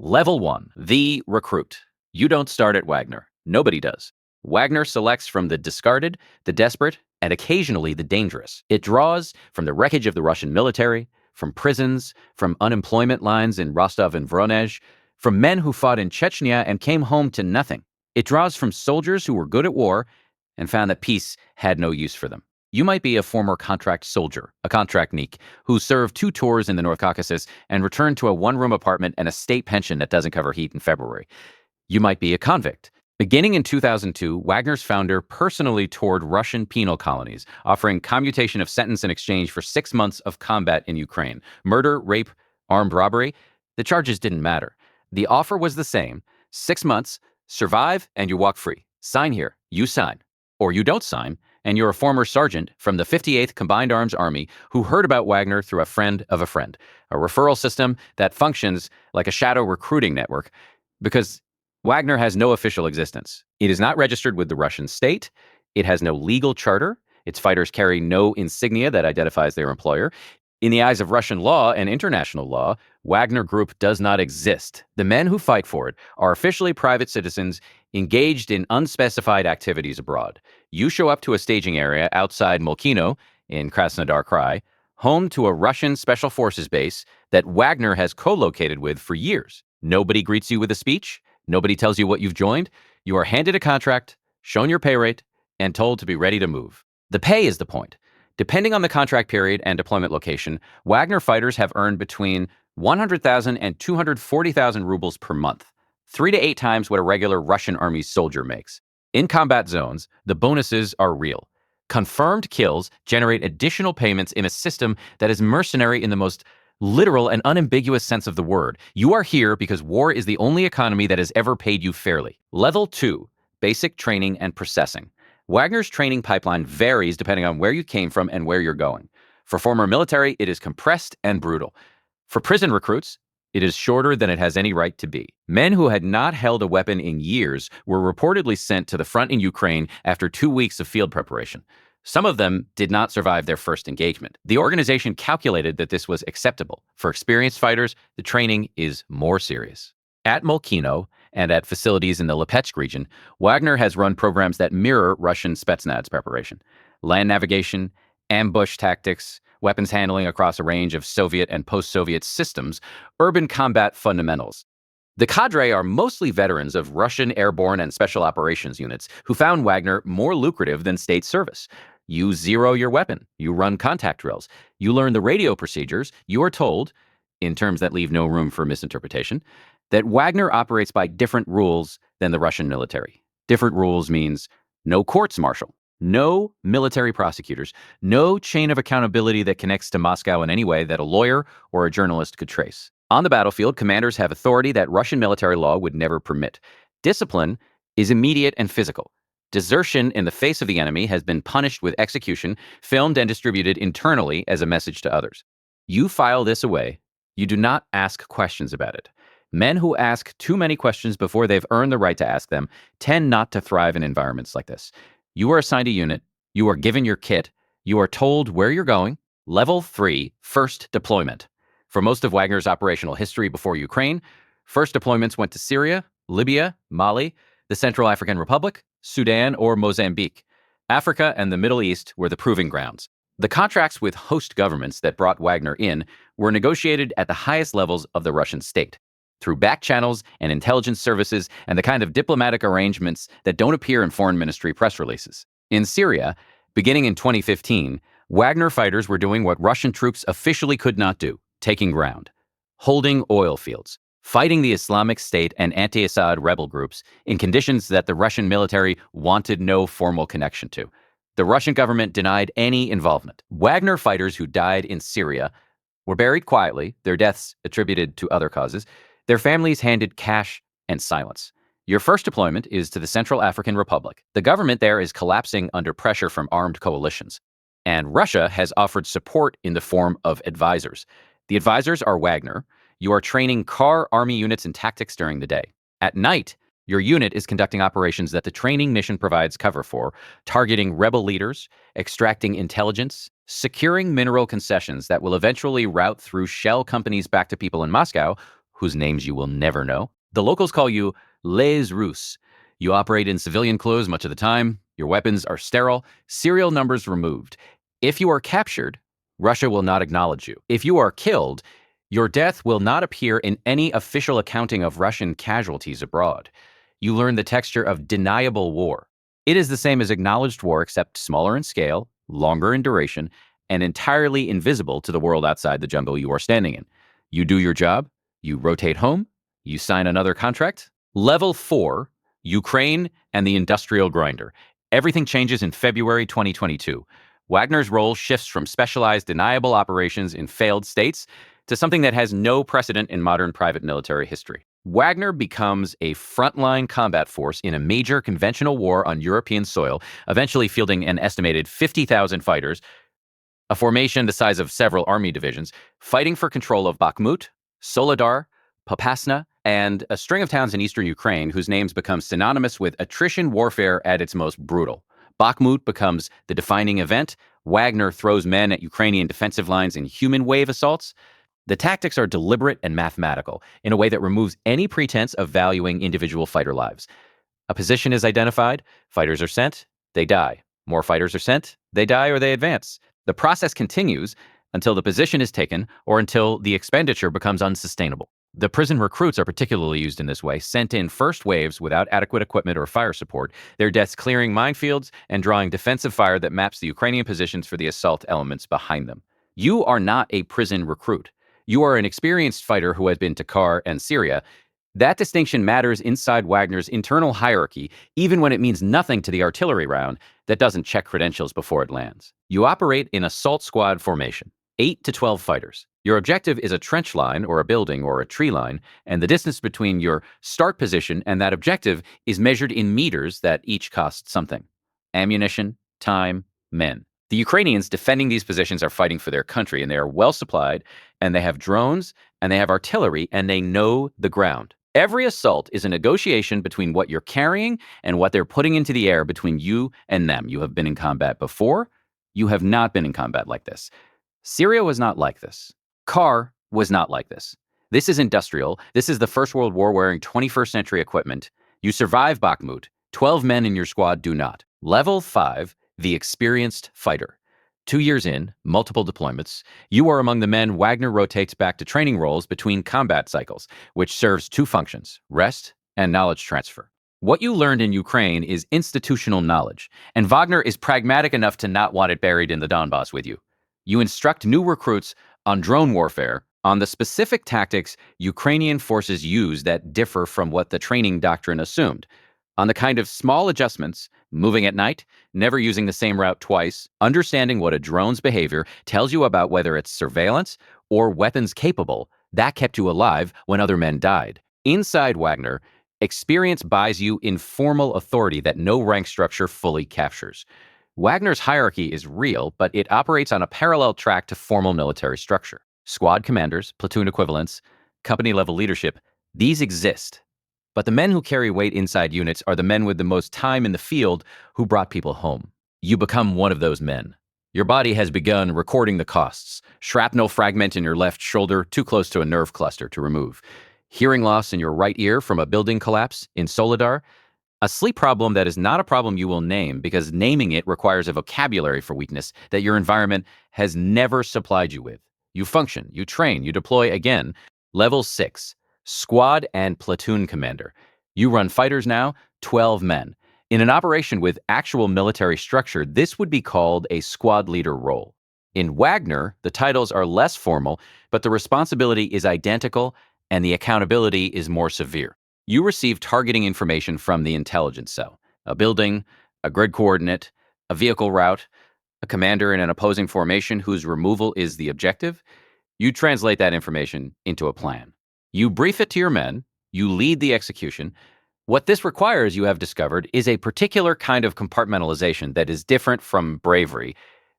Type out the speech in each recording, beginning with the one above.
Level 1, the recruit. You don't start at Wagner. Nobody does. Wagner selects from the discarded, the desperate, and occasionally the dangerous. It draws from the wreckage of the Russian military, from prisons, from unemployment lines in Rostov and Voronezh, from men who fought in Chechnya and came home to nothing. It draws from soldiers who were good at war and found that peace had no use for them. You might be a former contract soldier, a contractnik, who served 2 tours in the North Caucasus and returned to a one-room apartment and a state pension that doesn't cover heat in February. You might be a convict. Beginning in 2002, Wagner's founder personally toured Russian penal colonies, offering commutation of sentence in exchange for 6 months of combat in Ukraine. Murder, rape, armed robbery, the charges didn't matter. The offer was the same: 6 months, survive, and you walk free. Sign here, you sign. Or you don't sign, and you're a former sergeant from the 58th Combined Arms Army who heard about Wagner through a friend of a friend, a referral system that functions like a shadow recruiting network because Wagner has no official existence. It is not registered with the Russian state. It has no legal charter. Its fighters carry no insignia that identifies their employer. In the eyes of Russian law and international law, Wagner Group does not exist. The men who fight for it are officially private citizens engaged in unspecified activities abroad. You show up to a staging area outside Molkino in Krasnodar Krai, home to a Russian special forces base that Wagner has co-located with for years. Nobody greets you with a speech. Nobody tells you what you've joined. You are handed a contract, shown your pay rate, and told to be ready to move. The pay is the point. Depending on the contract period and deployment location, Wagner fighters have earned between 100,000 and 240,000 rubles per month, 3 to 8 times what a regular Russian army soldier makes. In combat zones, the bonuses are real. Confirmed kills generate additional payments in a system that is mercenary in the most literal and unambiguous sense of the word. You are here because war is the only economy that has ever paid you fairly. Level 2, basic training and processing. Wagner's training pipeline varies depending on where you came from and where you're going. For former military, it is compressed and brutal. For prison recruits, it is shorter than it has any right to be. Men who had not held a weapon in years were reportedly sent to the front in Ukraine after 2 weeks of field preparation. Some of them did not survive their first engagement. The organization calculated that this was acceptable. For experienced fighters, the training is more serious. At Molkino and at facilities in the Lipetsk region, Wagner has run programs that mirror Russian Spetsnaz preparation. Land navigation, ambush tactics, weapons handling across a range of Soviet and post-Soviet systems, urban combat fundamentals. The cadre are mostly veterans of Russian airborne and special operations units who found Wagner more lucrative than state service. You zero your weapon. You run contact drills. You learn the radio procedures. You are told, in terms that leave no room for misinterpretation, that Wagner operates by different rules than the Russian military. Different rules means no courts-martial, no military prosecutors, no chain of accountability that connects to Moscow in any way that a lawyer or a journalist could trace. On the battlefield, commanders have authority that Russian military law would never permit. Discipline is immediate and physical. Desertion in the face of the enemy has been punished with execution, filmed and distributed internally as a message to others. You file this away. You do not ask questions about it. Men who ask too many questions before they've earned the right to ask them tend not to thrive in environments like this. You are assigned a unit. You are given your kit. You are told where you're going. Level 3, first deployment. For most of Wagner's operational history before Ukraine, first deployments went to Syria, Libya, Mali, the Central African Republic, Sudan, or Mozambique. Africa and the Middle East were the proving grounds. The contracts with host governments that brought Wagner in were negotiated at the highest levels of the Russian state, through back channels and intelligence services and the kind of diplomatic arrangements that don't appear in foreign ministry press releases. In Syria, beginning in 2015, Wagner fighters were doing what Russian troops officially could not do: taking ground, holding oil fields, fighting the Islamic State and anti-Assad rebel groups in conditions that the Russian military wanted no formal connection to. The Russian government denied any involvement. Wagner fighters who died in Syria were buried quietly, their deaths attributed to other causes, their families handed cash and silence. Your first deployment is to the Central African Republic. The government there is collapsing under pressure from armed coalitions, and Russia has offered support in the form of advisors. The advisors are Wagner. You are training car army units in tactics during the day. At night, your unit is conducting operations that the training mission provides cover for, targeting rebel leaders, extracting intelligence, securing mineral concessions that will eventually route through shell companies back to people in Moscow whose names you will never know. The locals call you Les Russes. You operate in civilian clothes much of the time. Your weapons are sterile, serial numbers removed. If you are captured, Russia will not acknowledge you. If you are killed, your death will not appear in any official accounting of Russian casualties abroad. You learn the texture of deniable war. It is the same as acknowledged war, except smaller in scale, longer in duration, and entirely invisible to the world outside the jungle you are standing in. You do your job, you rotate home, you sign another contract. Level 4, Ukraine and the industrial grinder. Everything changes in February 2022. Wagner's role shifts from specialized deniable operations in failed states to something that has no precedent in modern private military history. Wagner becomes a frontline combat force in a major conventional war on European soil, eventually fielding an estimated 50,000 fighters, a formation the size of several army divisions, fighting for control of Bakhmut, Soledar, Popasna, and a string of towns in eastern Ukraine whose names become synonymous with attrition warfare at its most brutal. Bakhmut becomes the defining event. Wagner throws men at Ukrainian defensive lines in human wave assaults. The tactics are deliberate and mathematical in a way that removes any pretense of valuing individual fighter lives. A position is identified, fighters are sent, they die. More fighters are sent, they die or they advance. The process continues until the position is taken or until the expenditure becomes unsustainable. The prison recruits are particularly used in this way, sent in first waves without adequate equipment or fire support, their deaths clearing minefields and drawing defensive fire that maps the Ukrainian positions for the assault elements behind them. You are not a prison recruit. You are an experienced fighter who has been to Kar and Syria. That distinction matters inside Wagner's internal hierarchy, even when it means nothing to the artillery round that doesn't check credentials before it lands. You operate in assault squad formation, 8 to 12 fighters. Your objective is a trench line or a building or a tree line, and the distance between your start position and that objective is measured in meters that each cost something. Ammunition, time, men. The Ukrainians defending these positions are fighting for their country, and they are well supplied, and they have drones, and they have artillery, and they know the ground. Every assault is a negotiation between what you're carrying and what they're putting into the air between you and them. You have been in combat before. You have not been in combat like this. Syria was not like this. Kar was not like this. This is industrial. This is the First World War wearing 21st century equipment. You survive Bakhmut. 12 men in your squad do not. Level 5, the experienced fighter. 2 years in, multiple deployments, you are among the men Wagner rotates back to training roles between combat cycles, which serves two functions, rest and knowledge transfer. What you learned in Ukraine is institutional knowledge, and Wagner is pragmatic enough to not want it buried in the Donbass with you. You instruct new recruits on drone warfare, on the specific tactics Ukrainian forces use that differ from what the training doctrine assumed, on the kind of small adjustments, moving at night, never using the same route twice, understanding what a drone's behavior tells you about whether it's surveillance or weapons capable, that kept you alive when other men died. Inside Wagner, experience buys you informal authority that no rank structure fully captures. Wagner's hierarchy is real, but it operates on a parallel track to formal military structure. Squad commanders, platoon equivalents, company-level leadership, these exist. But the men who carry weight inside units are the men with the most time in the field who brought people home. You become one of those men. Your body has begun recording the costs. Shrapnel fragment in your left shoulder, too close to a nerve cluster to remove. Hearing loss in your right ear from a building collapse in Soledar. A sleep problem that is not a problem you will name because naming it requires a vocabulary for weakness that your environment has never supplied you with. You function, you train, you deploy again. Level 6. Squad and platoon commander. You run fighters now, 12 men. In an operation with actual military structure, this would be called a squad leader role. In Wagner, the titles are less formal, but the responsibility is identical and the accountability is more severe. You receive targeting information from the intelligence cell, a building, a grid coordinate, a vehicle route, a commander in an opposing formation whose removal is the objective. You translate that information into a plan. You brief it to your men, you lead the execution. What this requires, you have discovered, is a particular kind of compartmentalization that is different from bravery.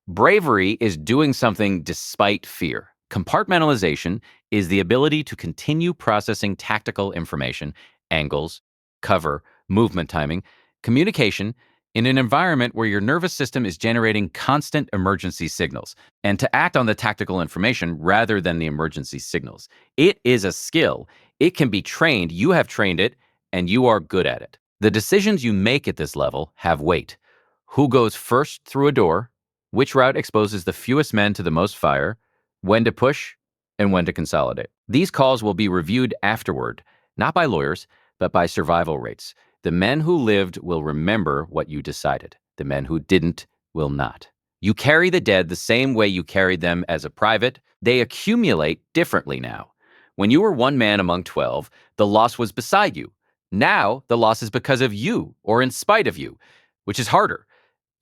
Bravery is doing something despite fear. Compartmentalization is the ability to continue processing tactical information, angles, cover, movement timing, communication, in an environment where your nervous system is generating constant emergency signals, and to act on the tactical information rather than the emergency signals. It is a skill It can be trained. You have trained it, and you are good at it. The decisions you make at this level have weight. Who goes first through a door? Which route exposes the fewest men to the most fire? When to push and when to consolidate. These calls will be reviewed afterward, not by lawyers, but by survival rates. The men who lived will remember what you decided. The men who didn't will not. You carry the dead the same way you carried them as a private. They accumulate differently now. When you were one man among 12, the loss was beside you. Now, the loss is because of you or in spite of you, which is harder.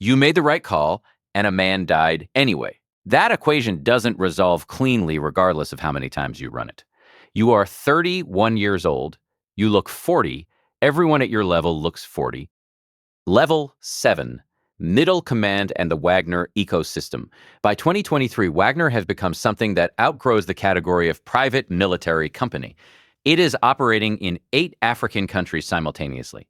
You made the right call, and a man died anyway. That equation doesn't resolve cleanly regardless of how many times you run it. You are 31 years old. You look 40. Everyone at your level looks 40. Level 7. Middle Command and the Wagner ecosystem. By 2023, Wagner has become something that outgrows the category of private military company. It is operating in 8 African countries simultaneously.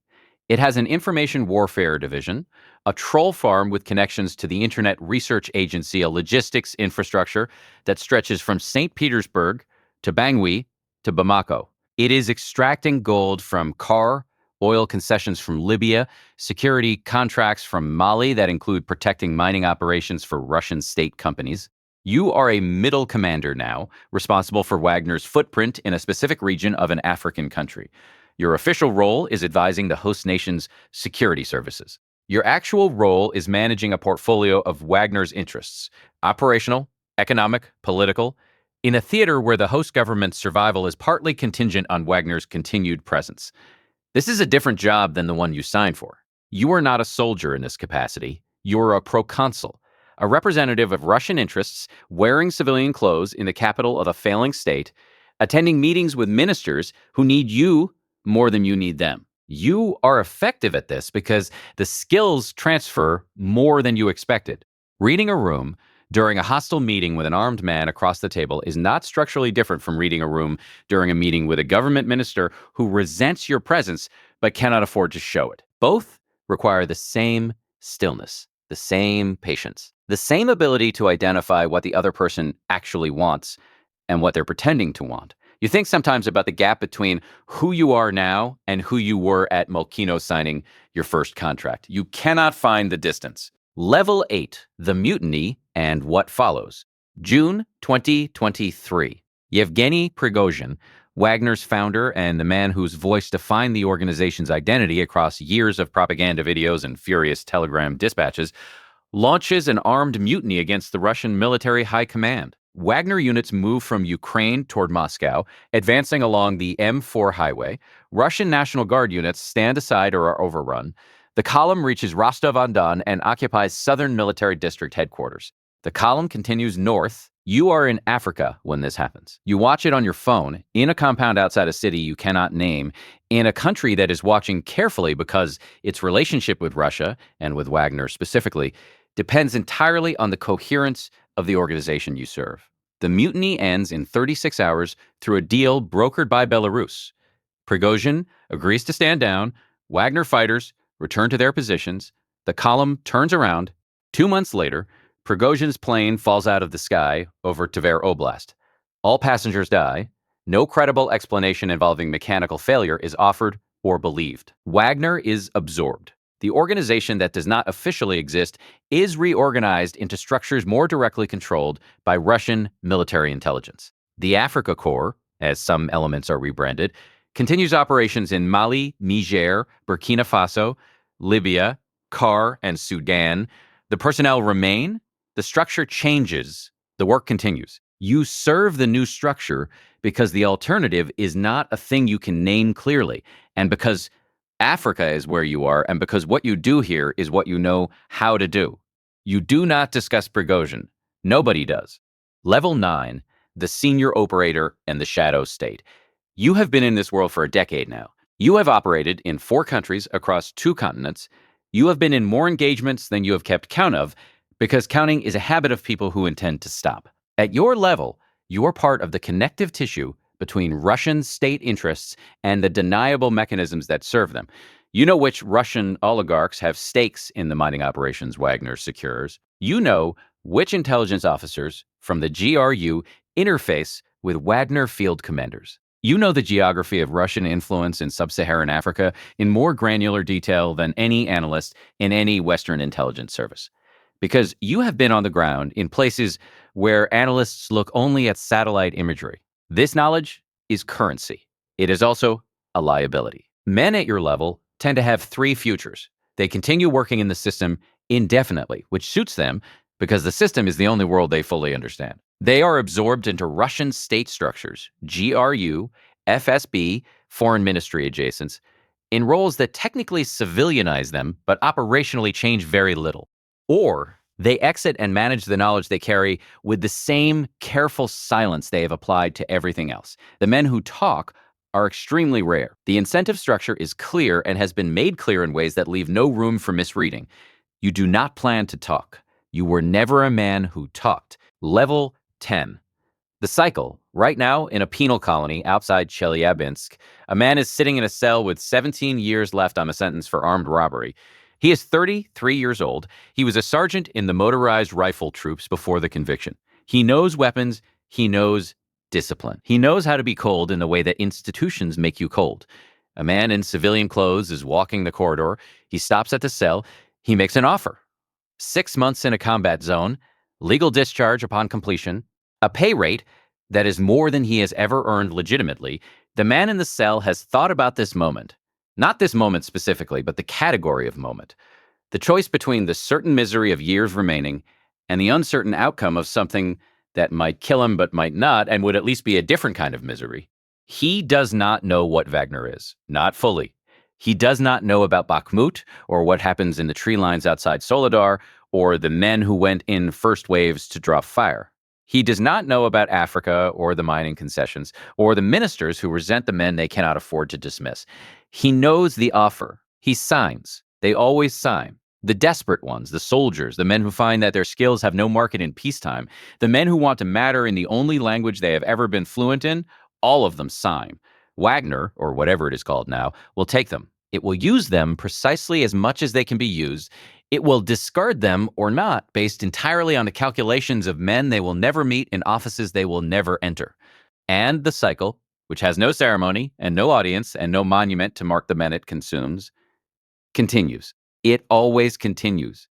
It has an information warfare division, a troll farm with connections to the Internet Research Agency, a logistics infrastructure that stretches from St. Petersburg to Bangui to Bamako. It is extracting gold from Car, oil concessions from Libya, security contracts from Mali that include protecting mining operations for Russian state companies. You are a middle commander now, responsible for Wagner's footprint in a specific region of an African country. Your official role is advising the host nation's security services. Your actual role is managing a portfolio of Wagner's interests, operational, economic, political, in a theater where the host government's survival is partly contingent on Wagner's continued presence. This is a different job than the one you signed for. You are not a soldier in this capacity. You're a proconsul, a representative of Russian interests wearing civilian clothes in the capital of a failing state, attending meetings with ministers who need you more than you need them. You are effective at this because the skills transfer more than you expected. Reading a room during a hostile meeting with an armed man across the table is not structurally different from reading a room during a meeting with a government minister who resents your presence but cannot afford to show it. Both require the same stillness, the same patience, the same ability to identify what the other person actually wants and what they're pretending to want. You think sometimes about the gap between who you are now and who you were at Molkino signing your first contract. You cannot find the distance. Level 8, the Mutiny and what follows. June 2023. Yevgeny Prigozhin, Wagner's founder and the man whose voice defined the organization's identity across years of propaganda videos and furious telegram dispatches, launches an armed mutiny against the Russian military high command. Wagner units move from Ukraine toward Moscow, advancing along the M4 highway. Russian National Guard units stand aside or are overrun. The column reaches Rostov-on-Don and occupies Southern Military District headquarters. The column continues north. You are in Africa when this happens. You watch it on your phone, in a compound outside a city you cannot name, in a country that is watching carefully because its relationship with Russia, and with Wagner specifically, depends entirely on the coherence of the organization you serve. The mutiny ends in 36 hours through a deal brokered by Belarus. Prigozhin agrees to stand down. Wagner fighters return to their positions. The column turns around. 2 months later, Prigozhin's plane falls out of the sky over Tver Oblast. All passengers die. No credible explanation involving mechanical failure is offered or believed. Wagner is absorbed. The organization that does not officially exist is reorganized into structures more directly controlled by Russian military intelligence. The Africa Corps, as some elements are rebranded, continues operations in Mali, Niger, Burkina Faso, Libya, Car, and Sudan. The personnel remain. The structure changes. The work continues. You serve the new structure because the alternative is not a thing you can name clearly, and because Africa is where you are, and because what you do here is what you know how to do. You do not discuss Prigozhin. Nobody does. Level 9, the senior operator and the shadow state. You have been in this world for a decade now. You have operated in 4 countries across 2 continents. You have been in more engagements than you have kept count of, because counting is a habit of people who intend to stop. At your level, you are part of the connective tissue between Russian state interests and the deniable mechanisms that serve them. You know which Russian oligarchs have stakes in the mining operations Wagner secures. You know which intelligence officers from the GRU interface with Wagner field commanders. You know the geography of Russian influence in sub-Saharan Africa in more granular detail than any analyst in any Western intelligence service. Because you have been on the ground in places where analysts look only at satellite imagery. This knowledge is currency. It is also a liability. Men at your level tend to have three futures. They continue working in the system indefinitely, which suits them because the system is the only world they fully understand. They are absorbed into Russian state structures, GRU, FSB, foreign ministry adjacents, in roles that technically civilianize them, but operationally change very little. Or they exit and manage the knowledge they carry with the same careful silence they have applied to everything else. The men who talk are extremely rare. The incentive structure is clear and has been made clear in ways that leave no room for misreading. You do not plan to talk. You were never a man who talked. Level 10. The cycle. Right now, in a penal colony outside Chelyabinsk, a man is sitting in a cell with 17 years left on a sentence for armed robbery. He is 33 years old. He was a sergeant in the motorized rifle troops before the conviction. He knows weapons. He knows discipline. He knows how to be cold in the way that institutions make you cold. A man in civilian clothes is walking the corridor. He stops at the cell. He makes an offer. 6 months in a combat zone, legal discharge upon completion, a pay rate that is more than he has ever earned legitimately. The man in the cell has thought about this moment. Not this moment specifically, but the category of moment. The choice between the certain misery of years remaining and the uncertain outcome of something that might kill him but might not, and would at least be a different kind of misery. He does not know what Wagner is, not fully. He does not know about Bakhmut or what happens in the tree lines outside Soledar or the men who went in first waves to drop fire. He does not know about Africa or the mining concessions or the ministers who resent the men they cannot afford to dismiss. He knows the offer. He signs. They always sign. The desperate ones, the soldiers, the men who find that their skills have no market in peacetime, the men who want to matter in the only language they have ever been fluent in, all of them sign. Wagner, or whatever it is called now, will take them. It will use them precisely as much as they can be used. It will discard them or not based entirely on the calculations of men they will never meet in offices they will never enter. And the cycle, which has no ceremony and no audience and no monument to mark the men it consumes, continues. It always continues.